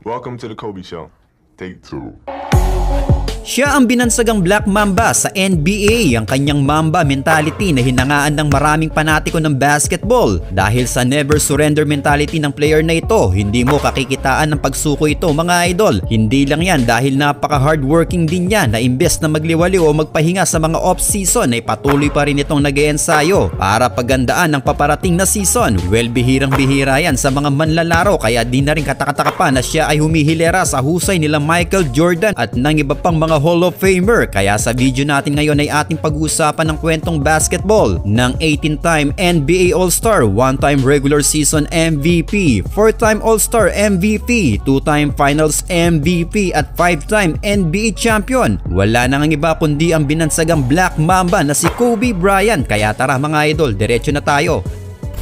Welcome to the Kobe Show. Take 2. Siya ang binansagang Black Mamba sa NBA, ang kanyang Mamba mentality na hinangaan ng maraming panatiko ng basketball. Dahil sa never surrender mentality ng player na ito, hindi mo kakikitaan ng pagsuko ito mga idol. Hindi lang yan dahil napaka hardworking din niya na imbes na magliwaliw o magpahinga sa mga off-season ay patuloy pa rin itong nag-eensayo para pagandaan ng paparating na season. Well, bihirang-bihira yan sa mga manlalaro kaya di na rin katakataka pa na siya ay humihilera sa husay nila Michael Jordan at ng iba pang mga Hall of Famer. Kaya sa video natin ngayon ay ating pag-uusapan ng kwentong basketball ng 18-time NBA All-Star, 1-time regular season MVP, 4-time All-Star MVP, 2-time Finals MVP at 5-time NBA Champion. Wala nang iba kundi ang binansagang Black Mamba na si Kobe Bryant. Kaya tara mga idol, diretso na tayo.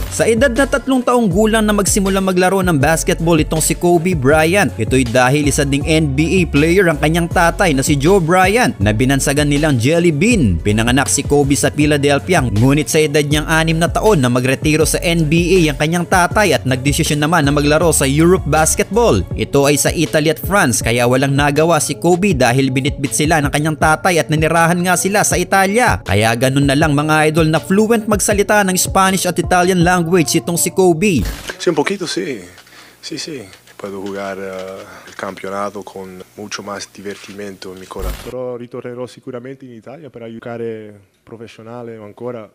Sa edad na 3 taong gulang na magsimula maglaro ng basketball itong si Kobe Bryant. Ito'y dahil isa ding NBA player ang kanyang tatay na si Joe Bryant na binansagan nilang Jelly Bean. Pinanganak si Kobe sa Philadelphia, ngunit sa edad niyang 6 na taon na magretiro sa NBA ang kanyang tatay at nagdesisyon naman na maglaro sa Europe basketball. Ito ay sa Italy at France kaya walang nagawa si Kobe dahil binitbit sila ng kanyang tatay at nanirahan nga sila sa Italia. Kaya ganun na lang mga idol na fluent magsalita ng Spanish at Italian language itong si Kobe. Sí, un poquito, sí. Sí, sí. Puedo jugar el campeonato con mucho más divertimento en mi corazón. Pero ritornerò sicuramente in Italia per aiutare professionale ancora.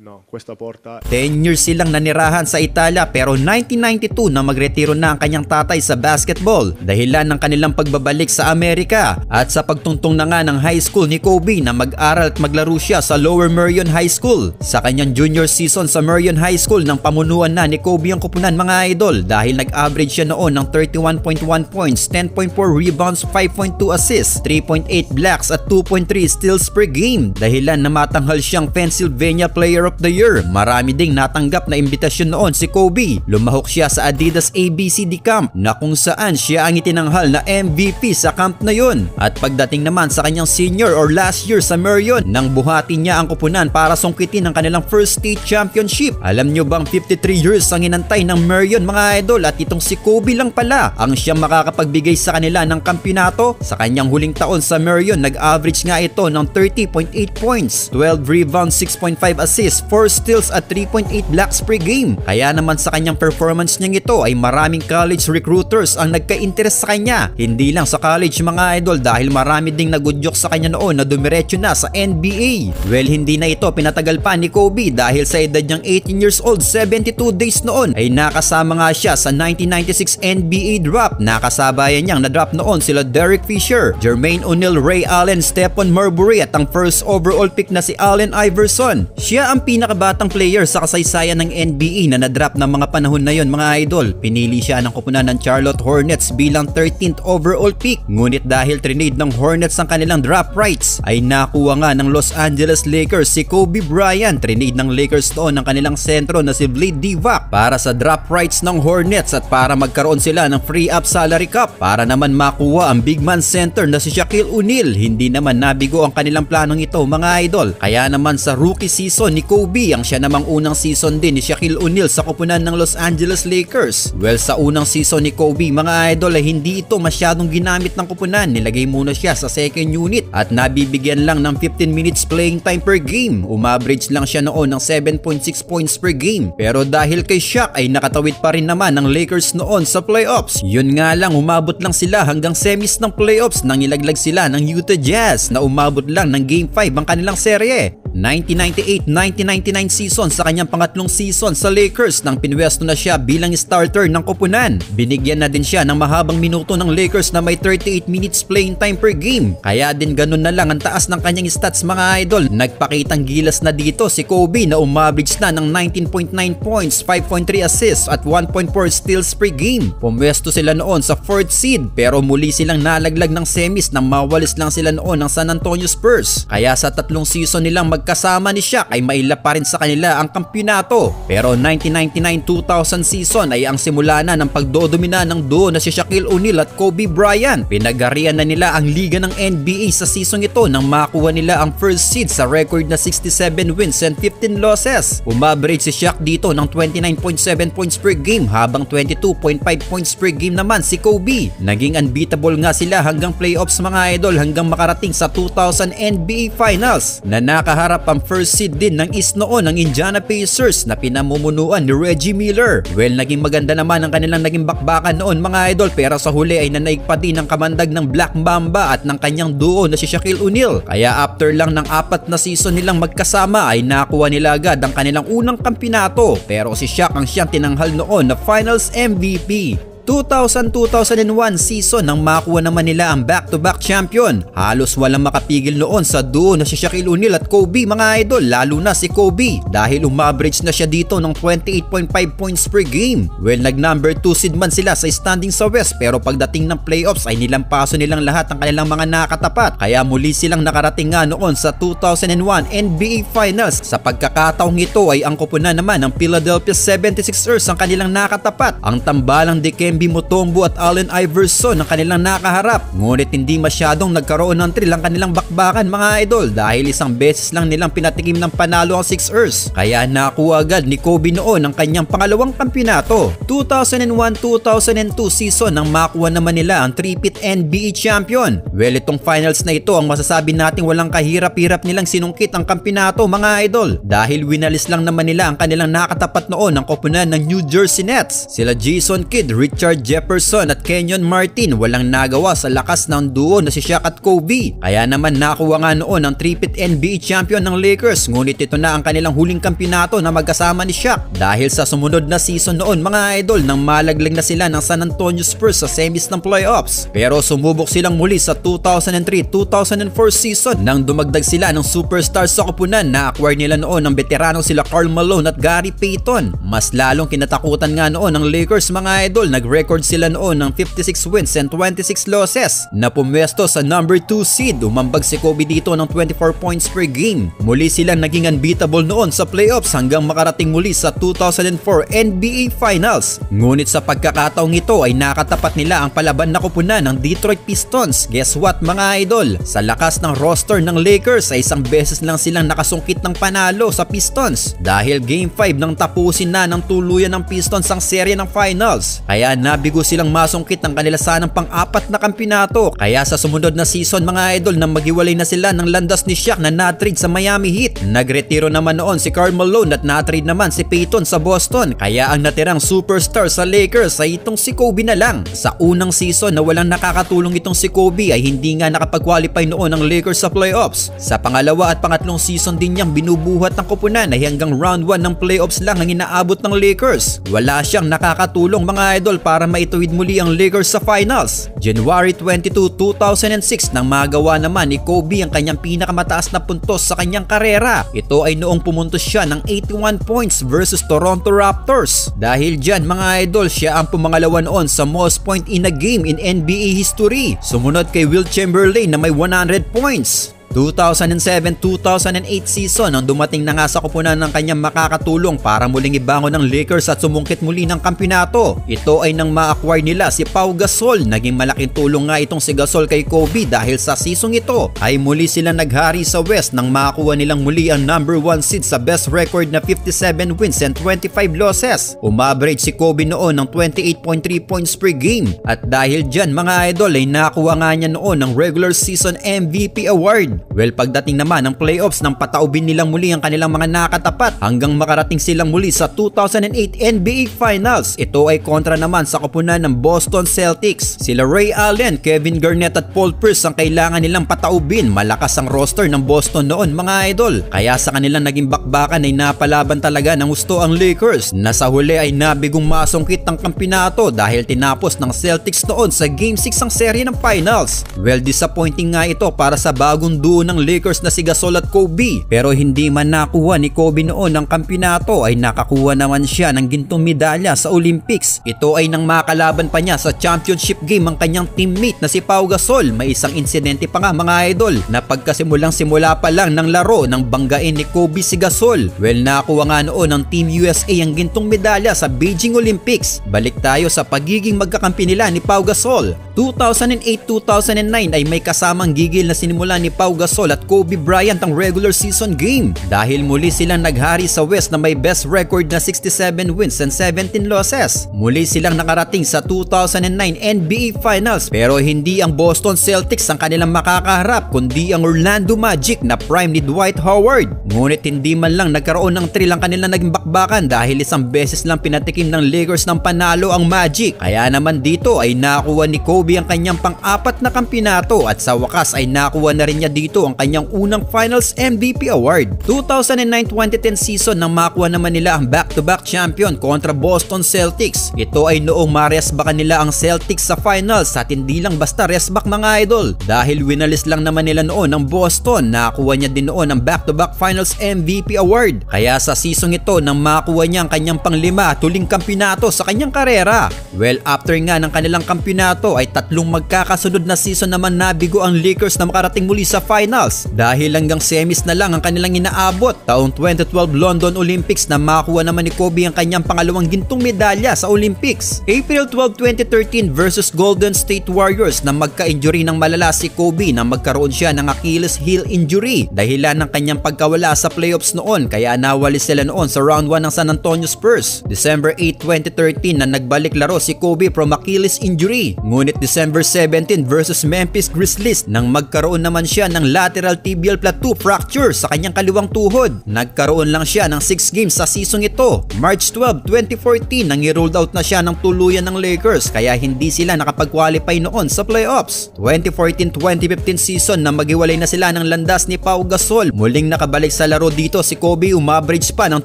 No, questa porta. 10 years silang nanirahan sa Italia pero 1992 na magretiro na ang kanyang tatay sa basketball dahilan ng kanilang pagbabalik sa Amerika at sa pagtungtong na nga ng high school ni Kobe na mag-aral at maglaro siya sa Lower Merion High School. Sa kanyang junior season sa Merion High School nang pamunuan na ni Kobe ang kupunan mga idol dahil nag-average siya noon ng 31.1 points, 10.4 rebounds, 5.2 assists, 3.8 blocks at 2.3 steals per game dahilan na matanghal siyang Pennsylvania Player of the Year. Marami ding natanggap na imbitasyon noon si Kobe. Lumahok siya sa Adidas ABCD Camp na kung saan siya ang itinanghal na MVP sa camp na yun. At pagdating naman sa kanyang senior or last year sa Merion, nang buhati niya ang kupunan para sungkitin ang kanilang first state championship. Alam nyo bang 53 years ang inantay ng Merion mga idol at itong si Kobe lang pala ang siyang makakapagbigay sa kanila ng kampyonato. Sa kanyang huling taon sa Merion, nag-average nga ito ng 30.8 points, 12 rebounds, 6.5 assists, 4 steals at 3.8 blocks per game. Kaya naman sa kanyang performance niyang ito ay maraming college recruiters ang nagka-interest sa kanya. Hindi lang sa college mga idol dahil marami ding nagudyok sa kanya noon na dumiretso na sa NBA. Well, hindi na ito pinatagal pa ni Kobe dahil sa edad niyang 18 years old, 72 days noon ay nakasama nga siya sa 1996 NBA draft. Nakasabayan niyang na-draft noon sila Derek Fisher, Jermaine O'Neal, Ray Allen, Stephon Marbury at ang first overall pick na si Allen Iverson. Siya ang pinakabatang player sa kasaysayan ng NBA na na-draft ng mga panahon na yon mga idol. Pinili siya ng kupunan ng Charlotte Hornets bilang 13th overall pick. Ngunit dahil trinade ng Hornets ang kanilang draft rights ay nakuha nga ng Los Angeles Lakers si Kobe Bryant. Trinade ng Lakers noon ng kanilang sentro na si Vlade Divac para sa draft rights ng Hornets at para magkaroon sila ng free up salary cap para naman makuha ang big man center na si Shaquille O'Neal. Hindi naman nabigo ang kanilang planong ito mga idol. Kaya naman sa rookie season ni Kobe ang siya namang unang season din ni Shaquille O'Neal sa kupunan ng Los Angeles Lakers. Well, sa unang season ni Kobe mga idol ay hindi ito masyadong ginamit ng kupunan. Nilagay muna siya sa second unit at nabibigyan lang ng 15 minutes playing time per game. Umaverage lang siya noon ng 7.6 points per game. Pero dahil kay Shaq ay nakatawid pa rin naman ng Lakers noon sa playoffs. Yun nga lang, umabot lang sila hanggang semis ng playoffs nang nilaglag sila ng Utah Jazz na umabot lang ng Game 5 ang kanilang serye. 1998-1999 season sa kanyang pangatlong season sa Lakers nang pinwesto na siya bilang starter ng koponan. Binigyan na din siya ng mahabang minuto ng Lakers na may 38 minutes playing time per game. Kaya din ganun na lang ang taas ng kanyang stats mga idol. Nagpakitang gilas na dito si Kobe na umaverage na ng 19.9 points, 5.3 assists at 1.4 steals per game. Pumwesto sila noon sa 4th seed pero muli silang nalaglag ng semis nang mawalis lang sila noon ng San Antonio Spurs. Kaya sa tatlong season nilang pagkasama ni Shaq ay mailap pa rin sa kanila ang kampiyonato. Pero 1999-2000 season ay ang simula na ng pagdodomina ng duo na si Shaquille O'Neal at Kobe Bryant. Pinagarian na nila ang liga ng NBA sa season ito nang makuha nila ang first seed sa record na 67 wins and 15 losses. Umaverage si Shaq dito ng 29.7 points per game habang 22.5 points per game naman si Kobe. Naging unbeatable nga sila hanggang playoffs mga idol hanggang makarating sa 2000 NBA Finals na nakaharap ang first seed din ng East noon ng Indiana Pacers na pinamumunuan ni Reggie Miller. Well, naging maganda naman ang kanilang naging bakbakan noon mga idol pero sa huli ay nanaig pa din ang kamandag ng Black Mamba at ng kanyang duo na si Shaquille O'Neal. Kaya after lang ng 4 na season nilang magkasama ay nakuha nila agad ang kanilang unang kampiyonato pero si Shaq ang siyang tinanghal noon na Finals MVP. 2000-2001 season nang makuha naman nila ang back-to-back champion. Halos walang makapigil noon sa duo na si Shaquille O'Neal at Kobe mga idol, lalo na si Kobe dahil umaverage na siya dito ng 28.5 points per game. Well, nag number 2 seed man sila sa standing sa West pero pagdating ng playoffs ay nilampaso nilang lahat ng kanilang mga nakatapat. Kaya muli silang nakarating nga noon sa 2001 NBA Finals. Sa pagkakataong ito ay ang koponan naman ng Philadelphia 76ers ang kanilang nakatapat. Ang tambalang Dikembe Mutombo at Allen Iverson ang kanilang nakaharap. Ngunit hindi masyadong nagkaroon ng thrill ang kanilang bakbakan mga idol dahil isang beses lang nilang pinatikim ng panalo ang Sixers. Kaya nakuha agad ni Kobe noon ang kanyang pangalawang kampiyonato. 2001-2002 season nang makuha naman nila ang 3-peat NBA champion. Well, itong finals na ito ang masasabi nating walang kahirap-hirap nilang sinungkit ang kampiyonato mga idol dahil winalis lang naman nila ang kanilang nakatapat noon ang koponan ng New Jersey Nets. Sila Jason Kidd, Richard Jefferson at Kenyon Martin walang nagawa sa lakas ng duo na si Shaq at Kobe. Kaya naman nakuha nga noon ang 3-peat NBA champion ng Lakers ngunit ito na ang kanilang huling kampiyonato na magkasama ni Shaq dahil sa sumunod na season noon mga idol nang malaglag na sila ng San Antonio Spurs sa semis ng playoffs. Pero sumubok silang muli sa 2003-2004 season nang dumagdag sila ng superstars sa koponan na acquire nila noon ng veteranong sila Karl Malone at Gary Payton. Mas lalong kinatakutan nga noon ng Lakers mga idol. Nag-record sila noon ng 56 wins and 26 losses na pumwesto sa number 2 seed. Umambag si Kobe dito ng 24 points per game. Muli silang naging unbeatable noon sa playoffs hanggang makarating muli sa 2004 NBA Finals. Ngunit sa pagkakataong ito ay nakatapat nila ang palaban na koponan ng Detroit Pistons. Guess what mga idol? Sa lakas ng roster ng Lakers ay isang beses lang silang nakasungkit ng panalo sa Pistons dahil Game 5 nang tapusin na ng tuluyan ng Pistons ang serye ng Finals. Kaya nabigo silang masungkit ang kanila sanang pang-4 na kampiyonato. Kaya sa sumunod na season mga idol na maghiwalay na sila ng landas ni Shaq na na-trade sa Miami Heat. Nagretiro naman noon si Karl Malone at na-trade naman si Payton sa Boston. Kaya ang natirang superstar sa Lakers ay itong si Kobe na lang. Sa unang season na walang nakakatulong itong si Kobe ay hindi nga nakapag-qualify noon ang Lakers sa playoffs. Sa pangalawa at pangatlong season din niyang binubuhat ng koponan ay hanggang round 1 ng playoffs lang ang inaabot ng Lakers. Wala siyang nakakatulong mga idol para maituwid muli ang Lakers sa finals. January 22, 2006 nang magawa naman ni Kobe ang kanyang pinakamataas na puntos sa kanyang karera. Ito ay noong pumuntos siya ng 81 points versus Toronto Raptors. Dahil dyan mga idol, siya ang pumangalawa noon sa most point in a game in NBA history. Sumunod kay Wilt Chamberlain na may 100 points. 2007-2008 season nang dumating na nga sa koponan ng kanyang makakatulong para muling ibangon ng Lakers at sumungkit muli ng kampiyonato. Ito ay nang ma-acquire nila si Pau Gasol. Naging malaking tulong nga itong si Gasol kay Kobe dahil sa season ito ay muli sila naghari sa West nang makakuha nilang muli ang number 1 seed sa best record na 57 wins and 25 losses. Umaverage si Kobe noon ng 28.3 points per game at dahil dyan mga idol ay nakuha nga niya noon ng regular season MVP award. Well, pagdating naman ng playoffs nang pataubin nilang muli ang kanilang mga nakatapat hanggang makarating silang muli sa 2008 NBA Finals. Ito ay kontra naman sa koponan ng Boston Celtics. Sila Ray Allen, Kevin Garnett at Paul Pierce ang kailangan nilang pataubin. Malakas ang roster ng Boston noon mga idol. Kaya sa kanilang naging bakbakan ay napalaban talaga ng gusto ang Lakers na sa huli ay nabigong masungkit ang kampiyonato dahil tinapos ng Celtics noon sa Game 6 ang serye ng Finals. Well, disappointing nga ito para sa bagong duo duo ng Lakers na si Gasol at Kobe. Pero hindi man nakuha ni Kobe noon ang kampyonato ay nakakuha naman siya ng gintong medalya sa Olympics. Ito ay nang makalaban pa niya sa championship game ang kanyang teammate na si Pau Gasol. May isang insidente pa nga mga idol na pagkasimulang simula pa lang ng laro nang banggain ni Kobe si Gasol. Well, nakuha nga noon ng Team USA ang gintong medalya sa Beijing Olympics. Balik tayo sa pagiging magkakampi nila ni Pau Gasol. 2008-2009 ay may kasamang gigil na sinimula ni Pau Gasol at Kobe Bryant ang regular season game dahil muli silang naghari sa West na may best record na 67 wins and 17 losses. Muli silang nakarating sa 2009 NBA Finals pero hindi ang Boston Celtics ang kanilang makakaharap kundi ang Orlando Magic na prime ni Dwight Howard. Ngunit hindi man lang nagkaroon ng thrill ang kanilang naging bakbakan dahil isang beses lang pinatikim ng Lakers ng panalo ang Magic. Kaya naman dito ay nakuha ni Kobe ang kanyang pang-apat na kampyonato at sa wakas ay nakuha na rin niya dito ang kanyang unang Finals MVP Award. 2009-2010 season nang makuha naman nila ang back-to-back champion kontra Boston Celtics. Ito ay noong maresbakan nila ang Celtics sa Finals at hindi lang basta resbak mga idol dahil winalis lang naman nila noon ang Boston. Nakuha niya din noon ang back-to-back Finals MVP Award. Kaya sa season ito nang makuha niya ang kanyang pang-5 at huling kampyonato sa kanyang karera. Well, after nga ng kanilang kampyonato ay tatlong magkakasunod na season naman nabigo ang Lakers na makarating muli sa Finals dahil hanggang semis na lang ang kanilang inaabot. Taong 2012 London Olympics na makuha naman ni Kobe ang kanyang pangalawang gintong medalya sa Olympics. April 12, 2013 versus Golden State Warriors na magka-injury ng malala si Kobe na magkaroon siya ng Achilles heel injury dahilan ng kanyang pagkawala sa playoffs noon kaya nawalis sila noon sa round 1 ng San Antonio Spurs. December 8, 2013 na nagbalik laro si Kobe from Achilles injury. Ngunit December 17 versus Memphis Grizzlies nang magkaroon naman siya ng lateral tibial plateau fracture sa kanyang kaliwang tuhod. Nagkaroon lang siya ng 6 games sa season ito. March 12, 2014 nang i-rolled out na siya ng tuluyan ng Lakers kaya hindi sila nakapag-qualify noon sa playoffs. 2014-2015 season na maghiwalay na sila ng landas ni Pau Gasol. Muling nakabalik sa laro dito si Kobe umaverage pa ng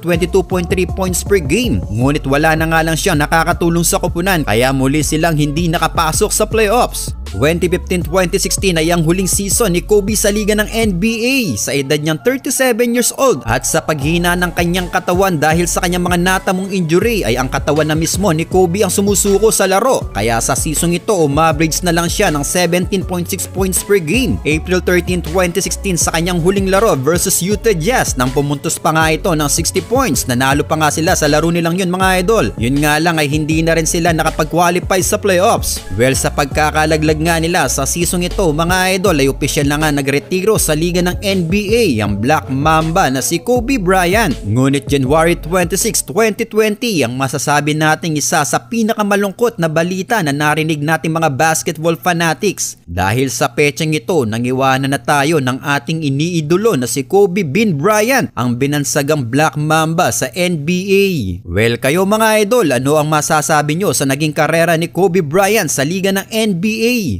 22.3 points per game. Ngunit wala na nga lang siya nakakatulong sa koponan kaya muli silang hindi nakapasok sa playoffs. 2015-2016 ay ang huling season ni Kobe sa liga ng NBA sa edad niyang 37 years old at sa paghina ng kanyang katawan dahil sa kanyang mga natamong injury ay ang katawan na mismo ni Kobe ang sumusuko sa laro kaya sa season ito umaverage na lang siya ng 17.6 points per game. April 13, 2016 sa kanyang huling laro versus Utah Jazz nang pumuntos pa nga ito ng 60 points. Nanalo pa nga sila sa laro nilang yun mga idol. Yun nga lang ay hindi na rin sila nakapag-qualify sa playoffs. Well, sa pagkakalaglag nga nila sa season ito mga idol ay opisyal na nga nagretiro sa liga ng NBA ang Black Mamba na si Kobe Bryant. Ngunit January 26, 2020 ang masasabi nating isa sa pinakamalungkot na balita na narinig nating mga basketball fanatics dahil sa petseng ito nangiwanan na tayo ng ating iniidolo na si Kobe Bean Bryant ang binansagang Black Mamba sa NBA. Well, kayo mga idol, ano ang masasabi nyo sa naging karera ni Kobe Bryant sa liga ng NBA?